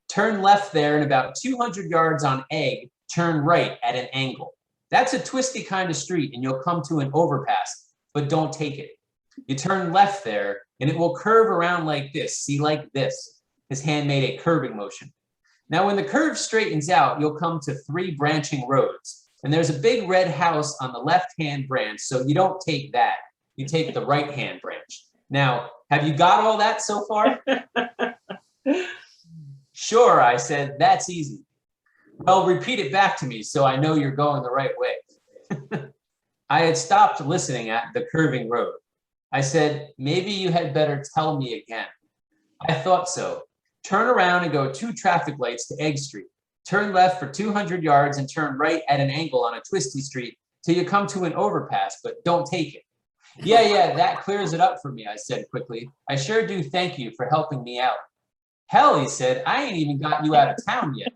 Turn left there and about 200 yards on Egg, turn right at an angle. That's a twisty kind of street and you'll come to an overpass, but don't take it. You turn left there and it will curve around like this. See, like this. His hand made a curving motion. Now when the curve straightens out, you'll come to 3 branching roads. And there's a big red house on the left-hand branch, so you don't take that. You take the right-hand branch. Now, have you got all that so far? Sure, I said, that's easy. Well, repeat it back to me so I know you're going the right way. I had stopped listening at the curving road. I said, maybe you had better tell me again. I thought so. Turn around and go 2 traffic lights to Egg Street. Turn left for 200 yards and turn right at an angle on a twisty street till you come to an overpass, but don't take it. Yeah, that clears it up for me, I said quickly. I sure do thank you for helping me out. Hell, he said, I ain't even got you out of town yet.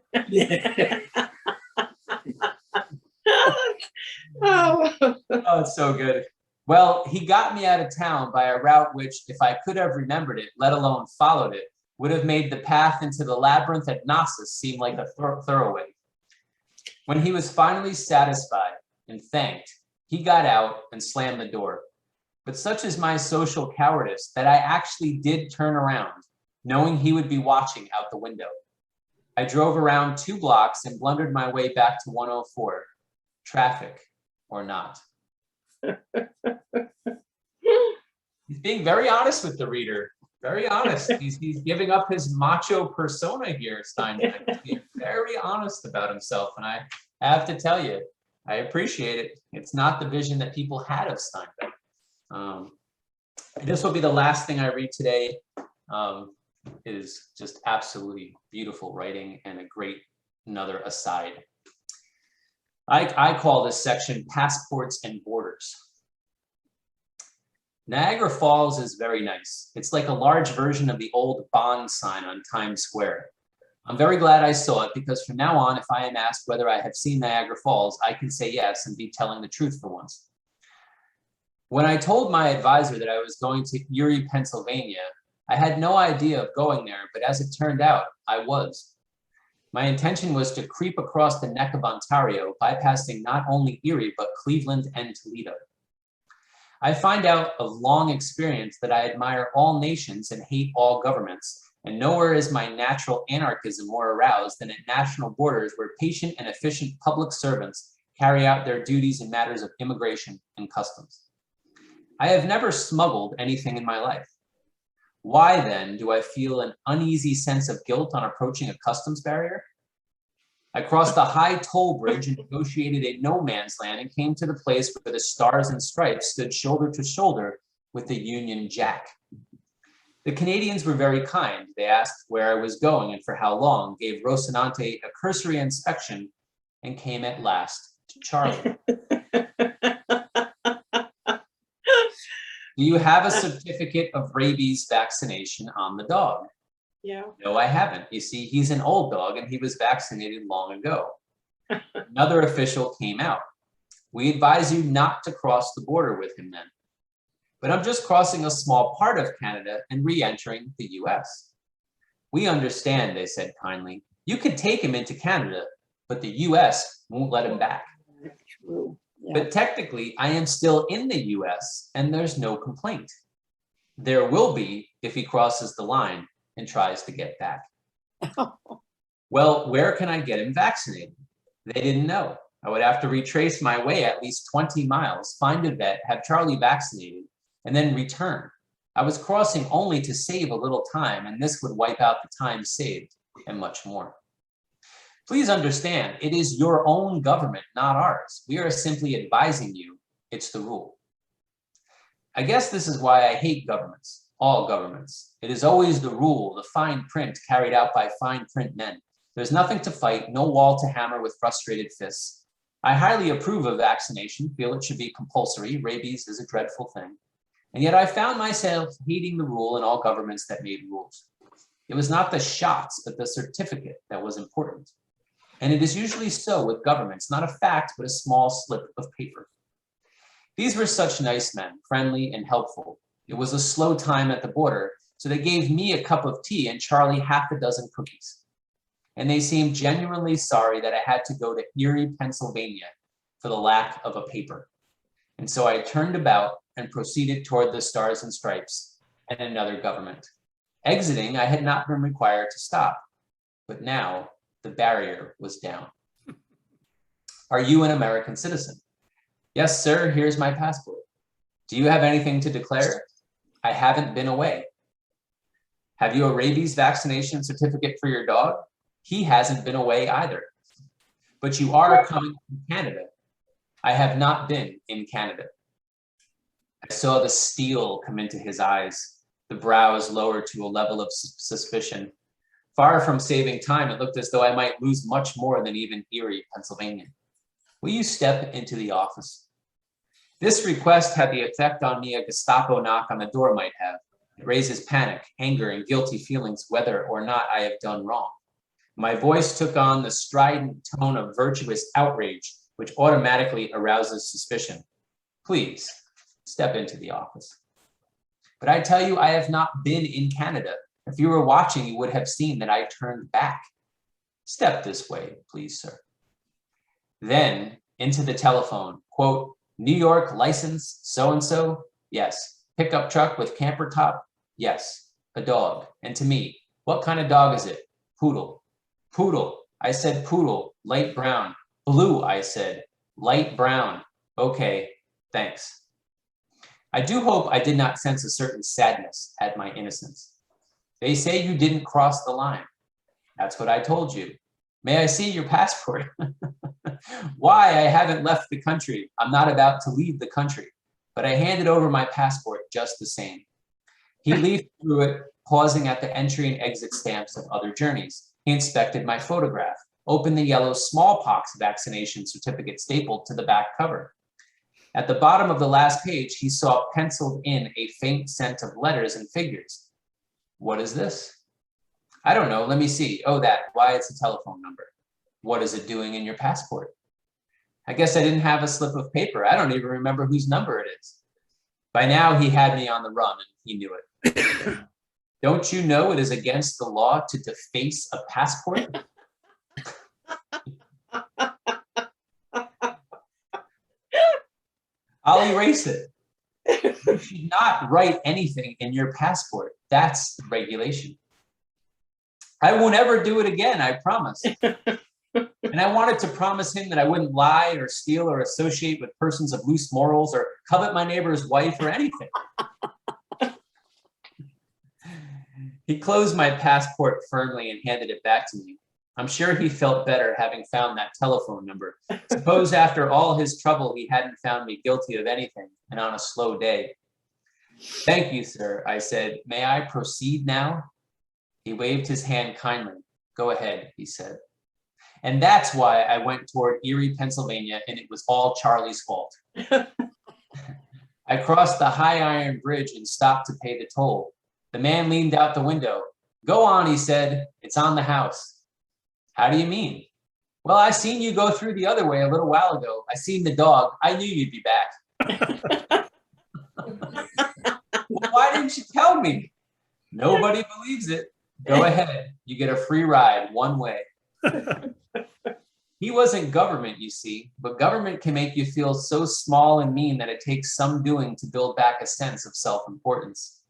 Oh, Oh, it's so good. Well, he got me out of town by a route which, if I could have remembered it, let alone followed it, would have made the path into the labyrinth at Knossos seem like a thoroughway. When he was finally satisfied and thanked, he got out and slammed the door. But such is my social cowardice that I actually did turn around, knowing he would be watching out the window. I drove around 2 blocks and blundered my way back to 104, traffic or not. He's being very honest with the reader, Very honest. He's giving up his macho persona here, Steinbeck. He's being very honest about himself. And I have to tell you, I appreciate it. It's not the vision that people had of Steinbeck. This will be the last thing I read today. It is just absolutely beautiful writing and a great another aside. I call this section Passports and Borders. Niagara Falls is very nice. It's like a large version of the old Bond sign on Times Square. I'm very glad I saw it because from now on, if I am asked whether I have seen Niagara Falls, I can say yes and be telling the truth for once. When I told my advisor that I was going to Erie, Pennsylvania, I had no idea of going there, but as it turned out, I was. My intention was to creep across the neck of Ontario, bypassing not only Erie, but Cleveland and Toledo. I find out of long experience that I admire all nations and hate all governments, and nowhere is my natural anarchism more aroused than at national borders where patient and efficient public servants carry out their duties in matters of immigration and customs. I have never smuggled anything in my life. Why then do I feel an uneasy sense of guilt on approaching a customs barrier? I crossed a high toll bridge and negotiated a no man's land and came to the place where the Stars and Stripes stood shoulder to shoulder with the Union Jack. The Canadians were very kind. They asked where I was going and for how long, gave Rocinante a cursory inspection, and came at last to Charley. Do you have a certificate of rabies vaccination on the dog? Yeah. No, I haven't. You see, he's an old dog and he was vaccinated long ago. Another official came out. We advise you not to cross the border with him then. But I'm just crossing a small part of Canada and re-entering the US. We understand, they said kindly. You could take him into Canada, but the US won't let him back. True. Yeah. But technically, I am still in the US and there's no complaint. There will be if he crosses the line and tries to get back. Well, where can I get him vaccinated? They didn't know. I would have to retrace my way at least 20 miles, find a vet, have Charley vaccinated, and then return. I was crossing only to save a little time, and this would wipe out the time saved and much more. Please understand, it is your own government, not ours. We are simply advising you. It's the rule. I guess this is why I hate governments. All governments. It is always the rule, the fine print carried out by fine print men. There's nothing to fight, no wall to hammer with frustrated fists. I highly approve of vaccination, feel it should be compulsory. Rabies is a dreadful thing. And yet I found myself hating the rule in all governments that made rules. It was not the shots, but the certificate that was important. And it is usually so with governments, not a fact, but a small slip of paper. These were such nice men, friendly and helpful. It was a slow time at the border, so they gave me a cup of tea and Charley half a dozen cookies. And they seemed genuinely sorry that I had to go to Erie, Pennsylvania for the lack of a paper. And so I turned about and proceeded toward the Stars and Stripes and another government. Exiting, I had not been required to stop, but now the barrier was down. Are you an American citizen? Yes, sir, here's my passport. Do you have anything to declare? I haven't been away. Have you a rabies vaccination certificate for your dog? He hasn't been away either. But you are coming from Canada. I have not been in Canada. I saw the steel come into his eyes, the brows lowered to a level of suspicion. Far from saving time, it looked as though I might lose much more than even Erie, Pennsylvania. Will you step into the office? This request had the effect on me a Gestapo knock on the door might have. It raises panic, anger, and guilty feelings whether or not I have done wrong. My voice took on the strident tone of virtuous outrage, which automatically arouses suspicion. Please, step into the office. But I tell you, I have not been in Canada. If you were watching, you would have seen that I turned back. Step this way, please, sir. Then into the telephone, quote, New York license, so-and-so? Yes. Pickup truck with camper top? Yes. A dog. And to me, what kind of dog is it? Poodle. Poodle. I said poodle, light brown. Blue, I said. Light brown. Okay, thanks. I do hope I did not sense a certain sadness at my innocence. They say you didn't cross the line. That's what I told you. May I see your passport? Why I haven't left the country. I'm not about to leave the country, but I handed over my passport just the same. He leafed through it, pausing at the entry and exit stamps of other journeys. He inspected my photograph, opened the yellow smallpox vaccination certificate stapled to the back cover. At the bottom of the last page, he saw penciled in a faint scent of letters and figures. What is this? I don't know. Let me see. Oh, that. Why, it's a telephone number. What is it doing in your passport? I guess I didn't have a slip of paper. I don't even remember whose number it is. By now, he had me on the run, and he knew it. Don't you know it is against the law to deface a passport? I'll erase it. You should not write anything in your passport. That's the regulation. I won't ever do it again, I promise. And I wanted to promise him that I wouldn't lie or steal or associate with persons of loose morals or covet my neighbor's wife or anything. He closed my passport firmly and handed it back to me. I'm sure he felt better having found that telephone number. Suppose after all his trouble, he hadn't found me guilty of anything, and on a slow day. Thank you, sir, I said. May I proceed now? He waved his hand kindly. Go ahead, he said. And that's why I went toward Erie, Pennsylvania, and it was all Charlie's fault. I crossed the high iron bridge and stopped to pay the toll. The man leaned out the window. Go on, he said. It's on the house. How do you mean? Well, I seen you go through the other way a little while ago. I seen the dog. I knew you'd be back. Why didn't you tell me? Nobody believes it. Go ahead. You get a free ride one way. He wasn't government, you see, but government can make you feel so small and mean that it takes some doing to build back a sense of self-importance.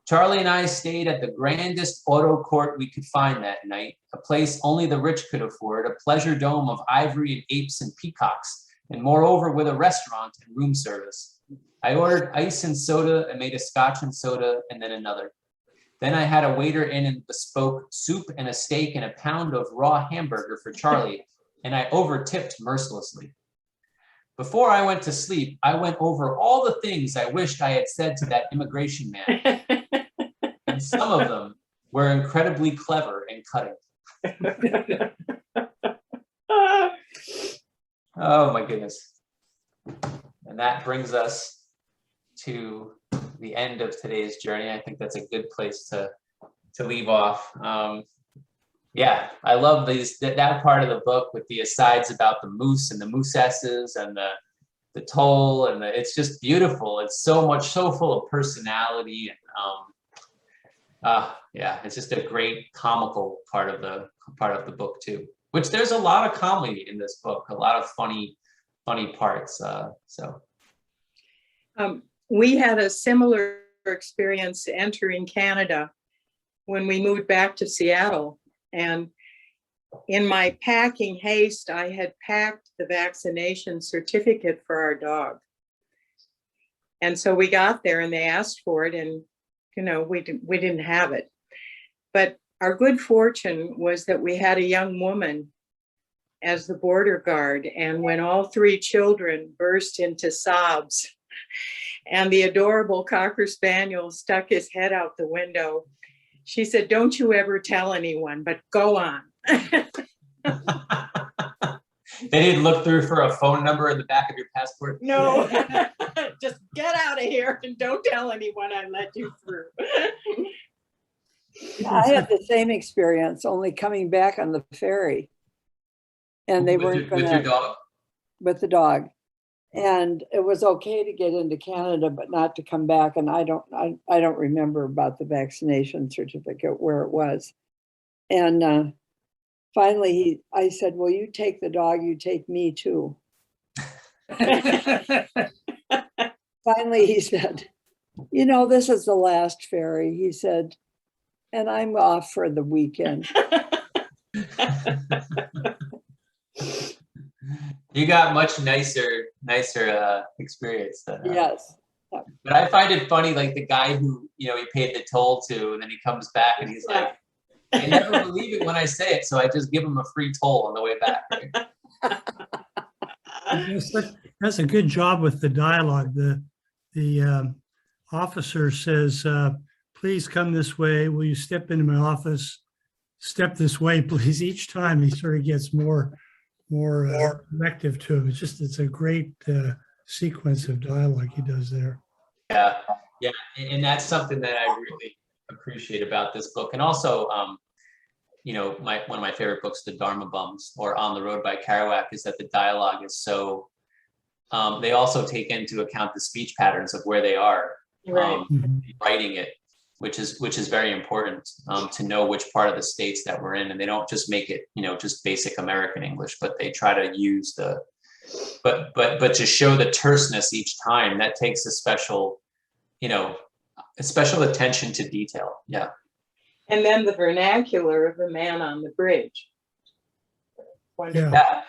Charlie and I stayed at the grandest auto court we could find that night, a place only the rich could afford, a pleasure dome of ivory and apes and peacocks, and moreover with a restaurant and room service. I ordered ice and soda and made a scotch and soda and then another. Then I had a waiter in and bespoke soup and a steak and a pound of raw hamburger for Charlie, and I overtipped mercilessly. Before I went to sleep, I went over all the things I wished I had said to that immigration man. And some of them were incredibly clever and cutting. Oh my goodness. And that brings us to the end of today's journey. I think that's a good place to leave off. Yeah, I love that part of the book with the asides about the moose and the moosesses and the toll, and it's just beautiful. It's so full of personality, and yeah, it's just a great comical part of the book too. Which there's a lot of comedy in this book, a lot of funny parts. We had a similar experience entering Canada when we moved back to Seattle. And in my packing haste, I had packed the vaccination certificate for our dog. And so we got there and they asked for it, and we didn't have it. But our good fortune was that we had a young woman as the border guard. And when all three children burst into sobs and the adorable Cocker Spaniel stuck his head out the window, she said, "Don't you ever tell anyone, but go on." They didn't look through for a phone number in the back of your passport? No, just get out of here and don't tell anyone I let you through. I had the same experience, only coming back on the ferry. And they weren't going to. With your dog? With the dog. And it was okay to get into Canada, but not to come back. And I don't remember about the vaccination certificate where it was. And finally, I said, "Well, you take the dog, you take me too." Finally, he said, "This is the last ferry," he said, "and I'm off for the weekend." You got much nicer experience than Yes. But I find it funny, like the guy who, you know, he paid the toll to, and then he comes back and he's like, I never believe it when I say it, so I just give him a free toll on the way back. That's a good job with the dialogue. The officer says, please come this way. Will you step into my office? Step this way, please. Each time he sort of gets more directive to him. It's a great sequence of dialogue he does there. Yeah, yeah, and that's something that I really appreciate about this book. And also, you know, one of my favorite books, The Dharma Bums, or On the Road by Kerouac, is that the dialogue is so, they also take into account the speech patterns of where they are, Right. writing it, which is very important, to know which part of the states that we're in. And they don't just make it, you know, just basic American English, but they try to use but to show the terseness each time, that takes a special, you know, a special attention to detail. Yeah. And then the vernacular of the man on the bridge. Wonderful. Yeah.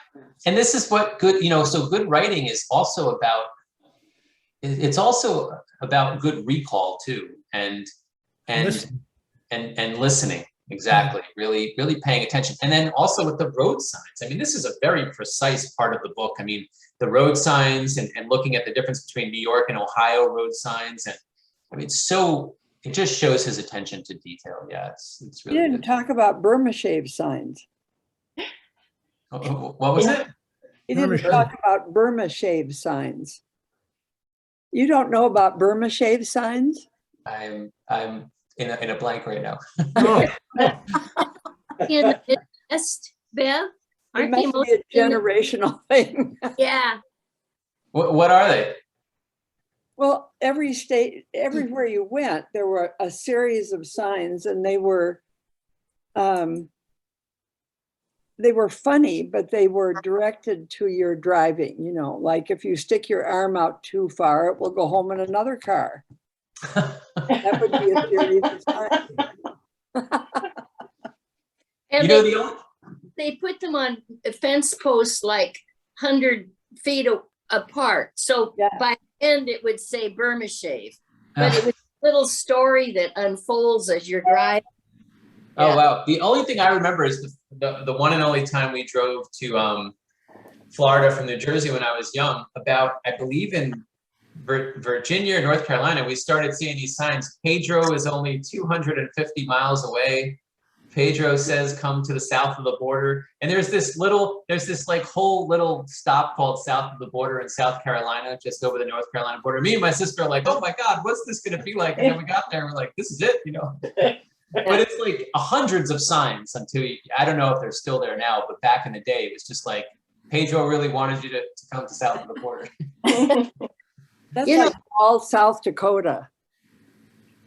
And this is what good, you know, so good writing is also about, it's also about good recall too. And listening. Exactly. Really paying attention. And then also with the road signs. I mean, this is a very precise part of the book. I mean, the road signs and looking at the difference between New York and Ohio road signs. And I mean, it just shows his attention to detail. Yeah, it's You really didn't good. talk about Burma shave signs. What was it? You Burma didn't shave. talk about Burma shave signs. You don't know about Burma shave signs? I'm in a blank right now. Oh, In the Midwest, Bev? It Aren't they must most be a in the- generational thing. Yeah, What are they? Well, every state, everywhere you went, there were a series of signs, and they were funny, but they were directed to your driving. You know, like if you stick your arm out too far, it will go home in another car. That would be a series of signs. and You know, they put them on fence posts like 100 feet apart. So Yeah. by the end, it would say Burma shave, but it was a little story that unfolds as you're driving. Oh, Yeah. wow. The only thing I remember is the one and only time we drove to Florida from New Jersey when I was young, about, I believe in Virginia or North Carolina, we started seeing these signs. Pedro is only 250 miles away. Pedro says, come to the south of the border. And there's this like whole little stop called south of the border in South Carolina, just over the North Carolina border. Me and my sister are like, oh my God, what's this gonna be like? And then we got there and we're like, this is it, you know? But it's like hundreds of signs I don't know if they're still there now, but back in the day, it was just like, Pedro really wanted you to come to south of the border. That's You know- like all South Dakota,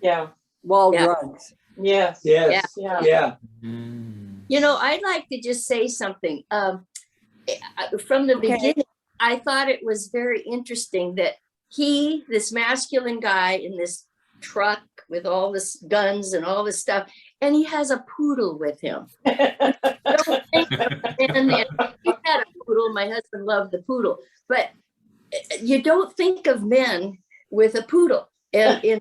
Yeah, walled Yeah. runs. yes, Yes, yeah. yeah. You know, I'd like to just say something. From the Okay. beginning, I thought it was very interesting that this masculine guy in this truck with all this guns and all this stuff, and he has a poodle with him. Don't think and he had a poodle. My husband loved the poodle, but you don't think of men with a poodle and in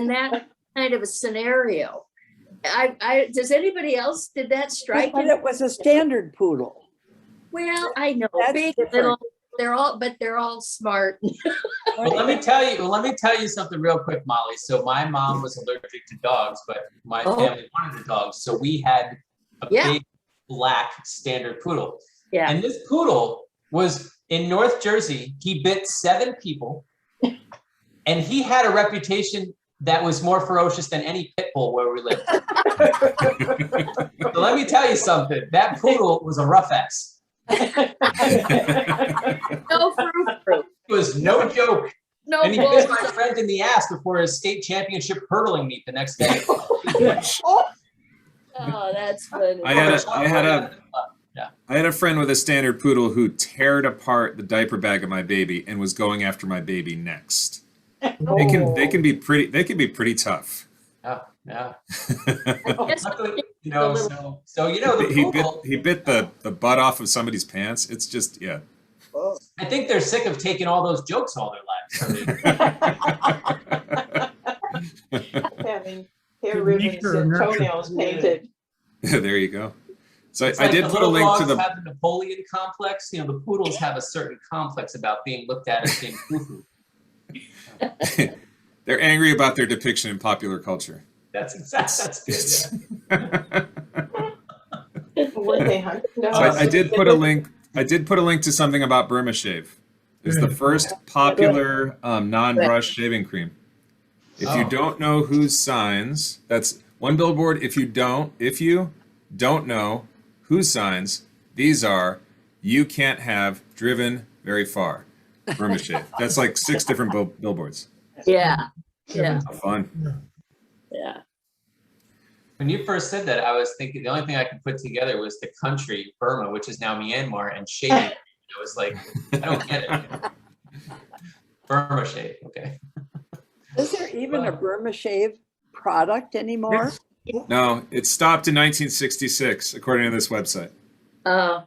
that kind of a scenario. Does anybody else, did that strike But you? it was a standard poodle. Well, I know, That's big, different. little, they're all smart. Well, let me tell you something real quick, Molly. So my mom was allergic to dogs, but my Oh. family wanted the dogs. So we had a Yeah. big black standard poodle. Yeah. And this poodle was in North Jersey. He bit 7 people. And he had a reputation that was more ferocious than any pit bull where we lived. So let me tell you something. That poodle was a rough ass. No fruit. It was no joke. No And he bit my bull. friend in the ass before his state championship hurdling meet the next day. Oh, that's funny. I had a friend with a standard poodle who teared apart the diaper bag of my baby and was going after my baby next. They can be pretty tough. Yeah. Yes, Luckily, you know, the poodle, he bit the butt off of somebody's pants. It's just, yeah. I think they're sick of taking all those jokes all their lives. Having hair Good ribbons nature or and nurture? toenails painted. There you go. So It's I like did the put a little link to dogs the, have the Napoleon complex. You know, the poodles have a certain complex about being looked at as being foo-foo. they're angry about their depiction in popular culture. That's good. Yeah. Were they hunted? No. So I did put a link. I did put a link to something about Burma Shave. It's the Good. first popular non-brush shaving cream. If you Oh. don't know whose signs, that's one billboard. If you don't know whose signs these are, you can't have driven very far. Burma Shave. That's like 6 different billboards. Yeah, yeah, Fun. yeah. When you first said that, I was thinking the only thing I could put together was the country Burma, which is now Myanmar, and shaving. I was like, I don't get it. Burma shave. Okay. Is there even a Burma Shave product anymore? No, it stopped in 1966, according to this website. Uh,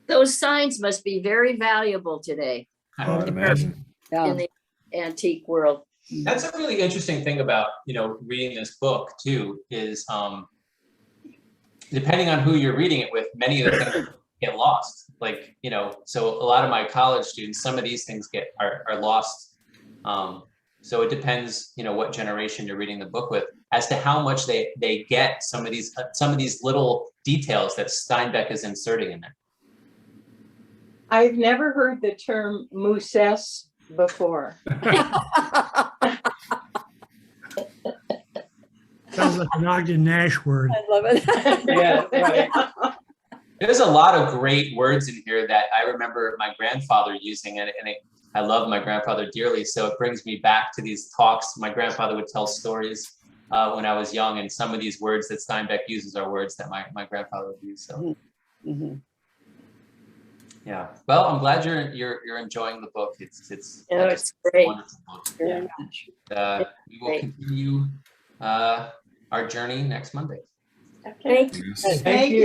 those signs must be very valuable today I would imagine. Yeah. in the antique world. That's a really interesting thing about, reading this book too, is depending on who you're reading it with, many of the things get lost. Like, so a lot of my college students, some of these things are lost. So it depends, what generation you're reading the book with, as to how much they get some of these little details that Steinbeck is inserting in there. I've never heard the term mousses before. Sounds like an Ogden Nash word. I love it. Yeah, right. There's a lot of great words in here that I remember my grandfather using, and I love my grandfather dearly. So it brings me back to these talks. My grandfather would tell stories when I was young, and some of these words that Steinbeck uses are words that my grandfather would use. So Mhm. yeah. Well, I'm glad you're enjoying the book. It's Oh, it's great. wonderful book. Very Yeah. much. We will Great. continue our journey next Monday. Thank you. Yes. Thank you.